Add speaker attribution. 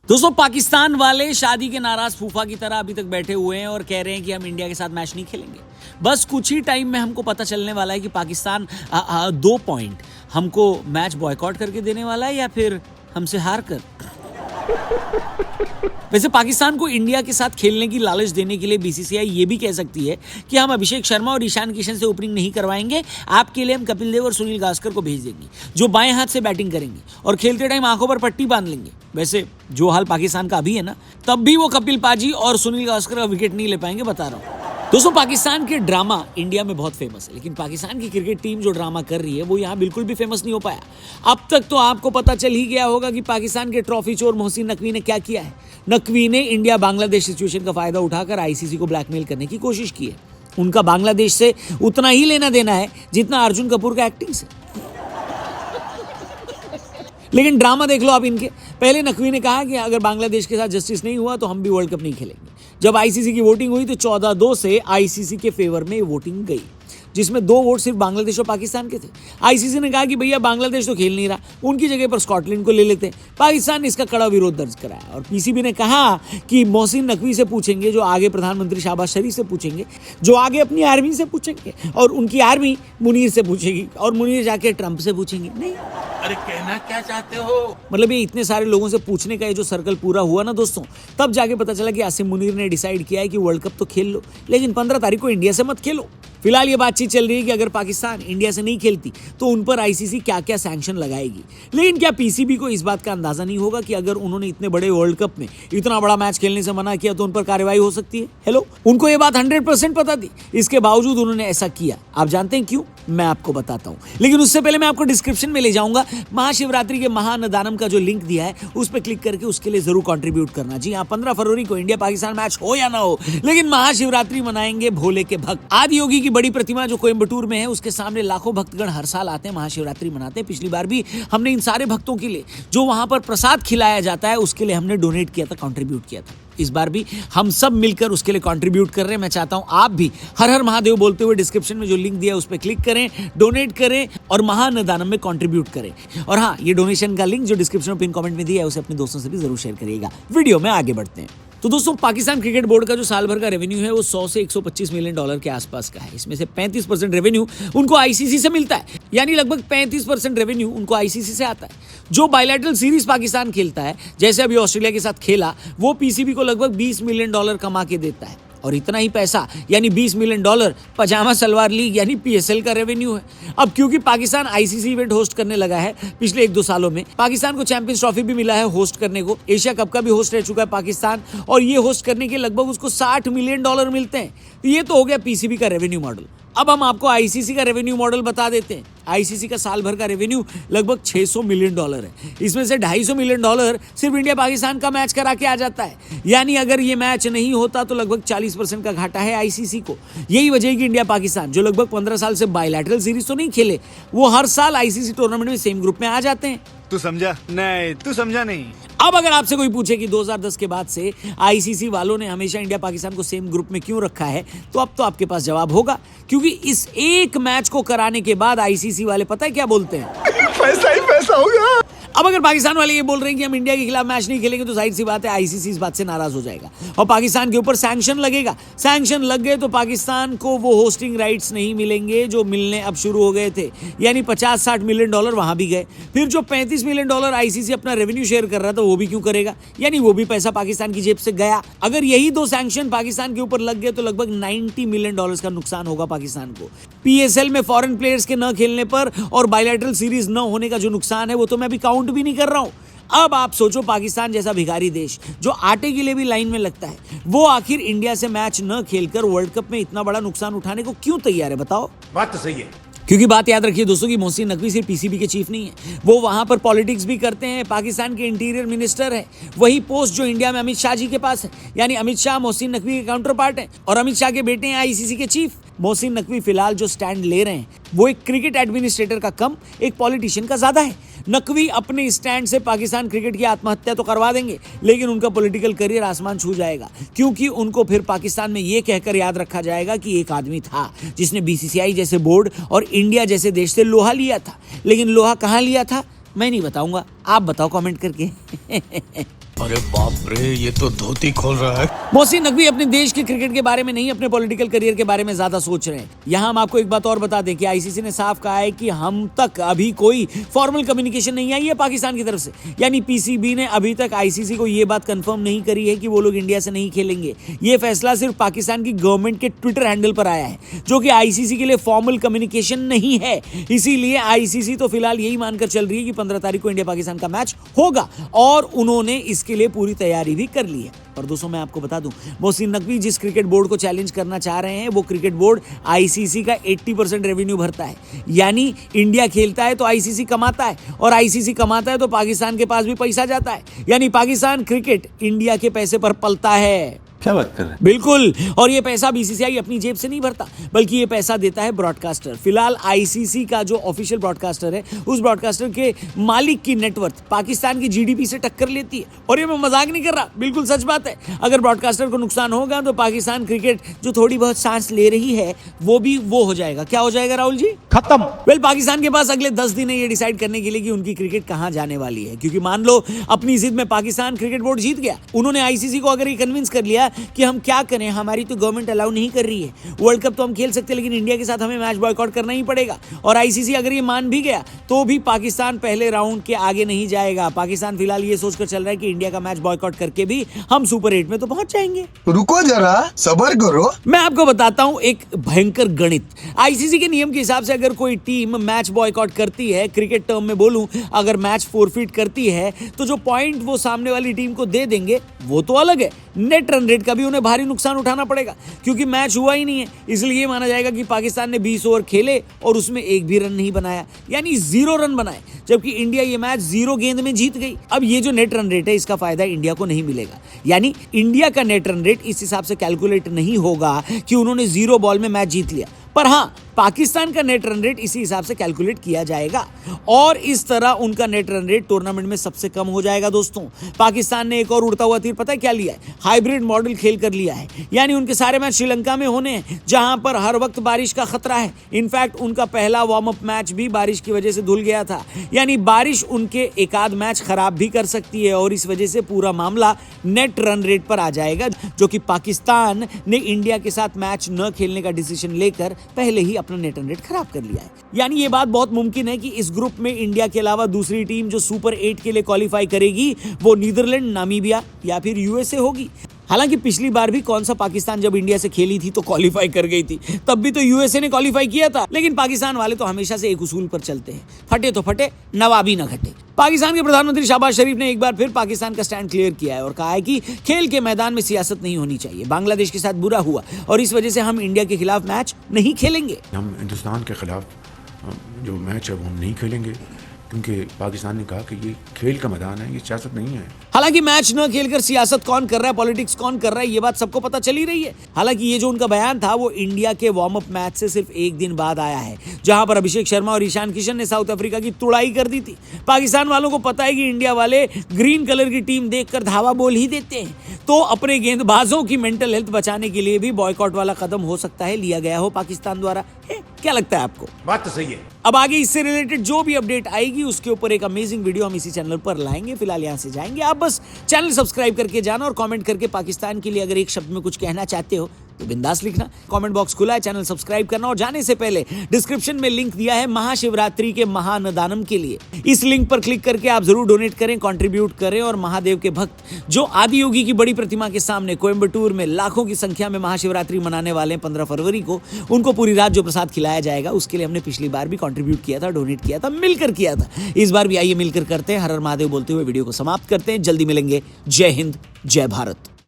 Speaker 1: दोस्तों, पाकिस्तान वाले शादी के नाराज फूफा की तरह अभी तक बैठे हुए हैं और कह रहे हैं कि हम इंडिया के साथ मैच नहीं खेलेंगे। बस कुछ ही टाइम में हमको पता चलने वाला है कि पाकिस्तान 2 पॉइंट हमको मैच बॉयकॉट करके देने वाला है या फिर हमसे हार कर। वैसे पाकिस्तान को इंडिया के साथ खेलने की लालच देने के लिए बीसीसीआई ये भी कह सकती है कि हम अभिषेक शर्मा और ईशान किशन से ओपनिंग नहीं करवाएंगे, आपके लिए हम कपिल देव और सुनील गावस्कर को भेज देंगे जो बाएं हाथ से बैटिंग करेंगे और खेलते टाइम आंखों पर पट्टी बांध लेंगे। वैसे जो हाल पाकिस्तान का अभी है ना, तब भी वो कपिल पाजी और सुनील गावस्कर का विकेट नहीं ले पाएंगे, बता रहा हूँ। दोस्तों, पाकिस्तान के ड्रामा इंडिया में बहुत फेमस है, लेकिन पाकिस्तान की क्रिकेट टीम जो ड्रामा कर रही है वो यहाँ बिल्कुल भी फेमस नहीं हो पाया। अब तक तो आपको पता चल ही गया होगा कि पाकिस्तान के ट्रॉफी चोर मोहसिन नकवी ने क्या किया है। नकवी ने इंडिया बांग्लादेश सिचुएशन का फायदा उठाकर आईसीसी को ब्लैकमेल करने की कोशिश की है। उनका बांग्लादेश से उतना ही लेना देना है जितना अर्जुन कपूर का एक्टिंग से। लेकिन ड्रामा देख लो आप इनके। पहले नकवी ने कहा कि अगर बांग्लादेश के साथ जस्टिस नहीं हुआ तो हम भी वर्ल्ड कप नहीं खेलेंगे। जब आईसीसी की वोटिंग हुई तो 14-2 से आईसीसी के फेवर में वोटिंग गई, जिसमें 2 वोट सिर्फ बांग्लादेश और पाकिस्तान के थे। आईसीसी ने कहा कि भैया बांग्लादेश तो खेल नहीं रहा, उनकी जगह पर स्कॉटलैंड को ले लेते हैं। पाकिस्तान ने इसका कड़ा विरोध दर्ज कराया और पीसीबी ने कहा कि मोहसिन नकवी से पूछेंगे, जो आगे प्रधानमंत्री शहबाज शरीफ से पूछेंगे, जो आगे अपनी आर्मी से पूछेंगे और उनकी आर्मी मुनीर से पूछेगी और मुनीर जाके ट्रंप से पूछेंगे। नहीं,
Speaker 2: अरे कहना क्या चाहते हो?
Speaker 1: मतलब ये इतने सारे लोगों से पूछने का ये जो सर्कल पूरा हुआ ना दोस्तों, तब जाके पता चला कि आसिम मुनीर ने डिसाइड किया है कि वर्ल्ड कप तो खेल लो, लेकिन 15 तारीख को इंडिया से मत खेलो। फिलहाल ये बातचीत चल रही है कि अगर पाकिस्तान इंडिया से नहीं खेलती तो उन पर आईसीसी क्या क्या सैंक्शन लगाएगी। लेकिन क्या पीसीबी को इस बात का अंदाजा नहीं होगा कि अगर उन्होंने इतने बड़े वर्ल्ड कप में इतना बड़ा मैच खेलने से मना किया तो उन पर कार्रवाई हो सकती है? हेलो, उनको ये बात 100% पता थी, इसके बावजूद उन्होंने ऐसा किया। आप जानते हैं क्यों? मैं आपको बताता हूं, लेकिन उससे पहले मैं आपको डिस्क्रिप्शन में ले जाऊंगा। महाशिवरात्रि के महाअन्नदानम का जो लिंक दिया है उस पर क्लिक करके उसके लिए जरूर कंट्रीब्यूट करना। जी हाँ, 15 फरवरी को इंडिया पाकिस्तान मैच हो या ना हो, लेकिन महाशिवरात्रि मनाएंगे भोले के भक्त। आदि योगी की बड़ी प्रतिमा जो कोयम्बटूर में है, उसके सामने लाखों भक्तगण हर साल आते हैं, महाशिवरात्रि मनाते हैं। पिछली बार भी हमने इन सारे भक्तों के लिए जो वहां पर प्रसाद खिलाया जाता है उसके लिए हमने डोनेट किया था, कंट्रीब्यूट किया था। इस बार भी हम सब मिलकर उसके लिए कंट्रीब्यूट कर रहे हैं। मैं चाहता हूं आप भी हर हर महादेव बोलते हुए डिस्क्रिप्शन में जो लिंक दिया है उस पर क्लिक करें, डोनेट करें और महाअन्नदानम में कंट्रीब्यूट करें। और हाँ, ये डोनेशन का लिंक जो डिस्क्रिप्शन में पिन कमेंट में दिया है उसे अपने दोस्तों से भी जरूर शेयर करिएगा। वीडियो में आगे बढ़ते हैं। तो दोस्तों, पाकिस्तान क्रिकेट बोर्ड का जो साल भर का रेवेन्यू है वो 100 से 125 मिलियन डॉलर के आसपास का है। इसमें से 35% रेवेन्यू उनको आईसीसी से मिलता है, यानी लगभग 35% रेवेन्यू उनको आईसीसी से आता है। जो बायलैटरल सीरीज पाकिस्तान खेलता है, जैसे अभी ऑस्ट्रेलिया के साथ खेला, वो पीसीबी को लगभग 20 मिलियन डॉलर कमा के देता है। और इतना ही पैसा यानी 20 मिलियन डॉलर पजामा सलवार लीग यानी पीएसएल का रेवेन्यू है। अब क्योंकि पाकिस्तान आईसीसी इवेंट होस्ट करने लगा है पिछले 1-2 सालों में, पाकिस्तान को चैंपियंस ट्रॉफी भी मिला है होस्ट करने को, एशिया कप का भी होस्ट रह चुका है पाकिस्तान, और ये होस्ट करने के लगभग उसको 60 मिलियन डॉलर मिलते हैं। ये तो हो गया पीसीबी का रेवेन्यू मॉडल। अब हम आपको आईसीसी का रेवेन्यू मॉडल बता देते हैं। आईसीसी का साल भर का रेवेन्यू लगभग 600 मिलियन डॉलर है। इसमें से 250 मिलियन डॉलर सिर्फ इंडिया पाकिस्तान का मैच करा के आ जाता है, यानी अगर ये मैच नहीं होता तो लगभग 40% का घाटा है आईसीसी को। यही वजह है कि इंडिया पाकिस्तान, जो लगभग 15 साल से बायलैटरल सीरीज तो नहीं खेले, वो हर साल आईसीसी टूर्नामेंट में सेम ग्रुप में आ जाते हैं।
Speaker 2: तू समझा? नहीं, तू समझा नहीं।
Speaker 1: अब अगर आपसे कोई पूछे कि 2010 के बाद से आईसीसी वालों ने हमेशा इंडिया पाकिस्तान को सेम ग्रुप में क्यों रखा है, तो अब तो आपके पास जवाब होगा, क्योंकि इस एक मैच को कराने के बाद आईसीसी वाले पता है क्या बोलते हैं?
Speaker 2: पैसा ही पैसा होगा।
Speaker 1: अब अगर पाकिस्तान वाले ये बोल रहे हैं कि हम इंडिया के खिलाफ मैच नहीं खेलेंगे तो जाहिर सी बात है आईसीसी इस बात से नाराज हो जाएगा और पाकिस्तान के ऊपर सैंक्शन लगेगा। सैंक्शन लग गए तो पाकिस्तान को वो होस्टिंग राइट्स नहीं मिलेंगे जो मिलने अब शुरू हो गए थे, यानी 50-60 मिलियन डॉलर वहां भी गए। फिर जो 35 मिलियन डॉलर आईसीसी अपना रेवेन्यू शेयर कर रहा था वो भी क्यों करेगा, यानी वो भी पैसा पाकिस्तान की जेब से गया। अगर यही 2 सैंक्शन पाकिस्तान के ऊपर लग गए तो लगभग 90 मिलियन डॉलर का नुकसान होगा पाकिस्तान को। पीएसएल में फॉरेन प्लेयर्स के न खेलने पर और बायलैटरल सीरीज न होने का जो नुकसान है वो तो मैं अभी काउंट भी नहीं कर रहा हूं। अब आप सोचो, पाकिस्तान जैसा भिखारी देश जो आटे के लिए भी लाइन में लगता है, वो आखिर इंडिया से मैच न खेलकर वर्ल्ड कप में इतना बड़ा नुकसान उठाने को क्यों तैयार है, बताओ?
Speaker 2: बात तो सही है।
Speaker 1: क्योंकि बात याद रखिए दोस्तों कि मोहसिन नकवी सिर्फ पीसीबी के चीफ नहीं है, वो वहां पर पॉलिटिक्स भी करते हैं। पाकिस्तान के इंटीरियर मिनिस्टर है, वही पोस्ट जो इंडिया में अमित शाह जी के पास है, यानी अमित शाह मोहसिन नकवी के काउंटर पार्ट है और अमित शाह के बेटे हैं आईसीसी के चीफ। मोहसिन नकवी फिलहाल जो स्टैंड ले रहे हैं वो एक क्रिकेट एडमिनिस्ट्रेटर का कम एक पॉलिटिशियन का ज्यादा है। नकवी अपने स्टैंड से पाकिस्तान क्रिकेट की आत्महत्या तो करवा देंगे, लेकिन उनका पॉलिटिकल करियर आसमान छू जाएगा, क्योंकि उनको फिर पाकिस्तान में ये कहकर याद रखा जाएगा कि एक आदमी था जिसने बीसीसीआई जैसे बोर्ड और इंडिया जैसे देश से लोहा लिया था। लेकिन लोहा कहाँ लिया था मैं नहीं बताऊंगा, आप बताओ कमेंट करके।
Speaker 2: अरे बाप रे, ये तो धोती खोल रहा है।
Speaker 1: मोहसिन नकवी अपने देश के क्रिकेट के बारे में नहीं, अपने पॉलिटिकल करियर के बारे में ज्यादा सोच रहे हैं। यहाँ हम आपको एक बात और बता दें कि आईसीसी ने साफ कहा है कि हम तक अभी कोई फॉर्मल कम्युनिकेशन नहीं आई है पाकिस्तान की तरफ से। यानी पीसीबी ने अभी तक आईसीसी को ये बात कंफर्म नहीं करी है कि वो लोग इंडिया से नहीं खेलेंगे। ये फैसला सिर्फ पाकिस्तान की गवर्नमेंट के ट्विटर हैंडल पर आया है, जो कि आईसीसी के लिए फॉर्मल कम्युनिकेशन नहीं है। इसीलिए आईसीसी तो फिलहाल यही मानकर चल रही है कि 15 तारीख को इंडिया पाकिस्तान का मैच होगा और उन्होंने इसके लिए पूरी तैयारी भी कर ली है। पर दोस्तों मैं आपको बता दूं, मोहसिन नकवी जिस क्रिकेट बोर्ड को चैलेंज करना चाह रहे हैं वो क्रिकेट बोर्ड आईसीसी का 80% रेवेन्यू भरता है। यानी इंडिया खेलता है तो आईसीसी कमाता है और आईसीसी कमाता है तो पाकिस्तान के पास भी पैसा जाता है। यानी पाकिस्तान क्रिकेट इंडिया के पैसे पर पलता है।
Speaker 2: क्या बात कर रहे हैं?
Speaker 1: बिल्कुल। और ये पैसा बीसीसीआई अपनी जेब से नहीं भरता, बल्कि ये पैसा देता है ब्रॉडकास्टर। फिलहाल आईसीसी का जो ऑफिशियल ब्रॉडकास्टर है, उस ब्रॉडकास्टर के मालिक की नेटवर्थ पाकिस्तान की जीडीपी से टक्कर लेती है। और ये मैं मजाक नहीं कर रहा, बिल्कुल सच बात है। अगर ब्रॉडकास्टर को नुकसान होगा तो पाकिस्तान क्रिकेट जो थोड़ी बहुत सांस ले रही है वो भी वो हो जाएगा। क्या हो जाएगा राहुल जी?
Speaker 2: खत्म।
Speaker 1: वेल, पाकिस्तान के पास अगले 10 दिन है ये डिसाइड करने के लिए कि उनकी क्रिकेट कहां जाने वाली है। क्योंकि मान लो अपनी जिद में पाकिस्तान क्रिकेट बोर्ड जीत गया, उन्होंने आईसीसी को अगर ये कन्विंस कर लिया कि हम क्या करें, हमारी तो गवर्नमेंट अलाउ नहीं कर रही है, वर्ल्ड कप तो हम खेल सकते हैं लेकिन इंडिया के साथ हमें मैच बॉयकॉट करना ही पड़ेगा, और आईसीसी अगर ये मान भी गया तो भी पाकिस्तान पहले राउंड के आगे नहीं जाएगा। पाकिस्तान फिलहाल ये सोचकर चल रहा है कि इंडिया का मैच बॉयकॉट करके भी हम सुपर 8 में तो पहुंच जाएंगे।
Speaker 3: रुको जरा, सब्र करो।
Speaker 1: मैं आपको बताता हूं एक भयंकर गणित। आईसीसी के नियम के हिसाब से अगर कोई टीम मैच बॉयकॉट करती है, क्रिकेट टर्म में बोलूं, अगर मैच फोरफिट करती है तो जो पॉइंट वो सामने वाली टीम को दे देंगे वो तो अलग है, नेट रन रेट का भी उन्हें भारी नुकसान उठाना पड़ेगा क्योंकि मैच हुआ ही नहीं है। इसलिए ये माना जाएगा कि पाकिस्तान ने 20 ओवर खेले और उसमें एक भी रन नहीं बनाया, यानी 0 रन बनाए, जबकि इंडिया ये मैच 0 गेंद में जीत गई। अब ये जो नेट रन रेट है इसका फायदा इंडिया को नहीं मिलेगा। यानी इंडिया का नेट रन रेट इस हिसाब से कैलकुलेट नहीं होगा कि उन्होंने 0 बॉल में मैच जीत लिया, पर हाँ पाकिस्तान का नेट रन रेट इसी हिसाब से कैलकुलेट किया जाएगा और इस तरह उनका नेट रन रेट टूर्नामेंट में सबसे कम हो जाएगा। दोस्तों पाकिस्तान ने एक और उड़ता हुआ तीर पता है क्या लिया है? हाइब्रिड मॉडल खेल कर लिया है। यानी उनके सारे मैच श्रीलंका में होने हैं जहां पर हर वक्त बारिश का खतरा है। इनफैक्ट उनका पहला वार्म अप मैच भी बारिश की वजह से धुल गया था। यानी बारिश उनके एकाध मैच खराब भी कर सकती है और इस वजह से पूरा मामला नेट रन रेट पर आ जाएगा, जो कि पाकिस्तान ने इंडिया के साथ मैच न खेलने का डिसीजन लेकर पहले ही अपना नेट रन रेट खराब कर लिया है। यानी ये बात बहुत मुमकिन है कि इस ग्रुप में इंडिया के अलावा दूसरी टीम जो सुपर 8 के लिए क्वालिफाई करेगी वो नीदरलैंड, नामीबिया या फिर यूएसए होगी। हालांकि पिछली बार भी कौन सा पाकिस्तान जब इंडिया से खेली थी तो क्वालिफाई कर गई थी, तब भी तो यूएसए ने क्वालिफाई किया था। लेकिन पाकिस्तान वाले तो हमेशा से एक उसूल पर चलते हैं, फटे तो फटे, नवाबी न घटे। पाकिस्तान के प्रधानमंत्री शहबाज शरीफ ने एक बार फिर पाकिस्तान का स्टैंड क्लियर किया है और कहा है कि खेल के मैदान में सियासत नहीं होनी चाहिए। बांग्लादेश के साथ बुरा हुआ और इस वजह से हम इंडिया के खिलाफ मैच नहीं खेलेंगे।
Speaker 4: हम हिंदुस्तान के खिलाफ जो मैच है वो हम नहीं खेलेंगे क्योंकि पाकिस्तान ने कहा कि ये खेल का मैदान है, ये सियासत नहीं है।
Speaker 1: हालांकि मैच न खेलकर सियासत कौन कर रहा है, पॉलिटिक्स कौन कर रहा है, ये बात सबको पता चली रही है। हालांकि ये जो उनका बयान था वो इंडिया के वार्म अप मैच से सिर्फ एक दिन बाद आया है, जहां पर अभिषेक शर्मा और ईशान किशन ने साउथ अफ्रीका की तुड़ाई कर दी थी। पाकिस्तान वालों को पता है कि इंडिया वाले ग्रीन कलर की टीम देखकर धावा बोल ही देते हैं, तो अपने गेंदबाजों की मेंटल हेल्थ बचाने के लिए भी बॉयकॉट वाला कदम हो सकता है लिया गया हो पाकिस्तान द्वारा। क्या लगता है आपको?
Speaker 2: बात तो सही है।
Speaker 1: अब आगे इससे रिलेटेड जो भी अपडेट आएगी उसके ऊपर एक अमेजिंग वीडियो हम इसी चैनल पर लाएंगे। फिलहाल यहां से जाएंगे, आप बस चैनल सब्सक्राइब करके जाना और कमेंट करके पाकिस्तान के लिए अगर एक शब्द में कुछ कहना चाहते हो तो बिंदास लिखना। कमेंट बॉक्स खुला है, चैनल सब्सक्राइब करना और जाने से पहले डिस्क्रिप्शन में लिंक दिया है महाशिवरात्रि के महाअन्नदानम के लिए। इस लिंक पर क्लिक करके आप जरूर डोनेट करें, कंट्रीब्यूट करें और महादेव के भक्त जो आदि योगी की बड़ी प्रतिमा के सामने कोयम्बटूर में लाखों की संख्या में महाशिवरात्रि मनाने वाले हैं 15 फरवरी को, उनको पूरी रात जो प्रसाद खिलाया जाएगा उसके लिए हमने पिछली बार भी कंट्रीब्यूट किया था, डोनेट किया था, मिलकर किया था। इस बार भी आइए मिलकर करते हैं। हर हर महादेव बोलते हुए वीडियो को समाप्त करते हैं। जल्दी मिलेंगे। जय हिंद, जय भारत।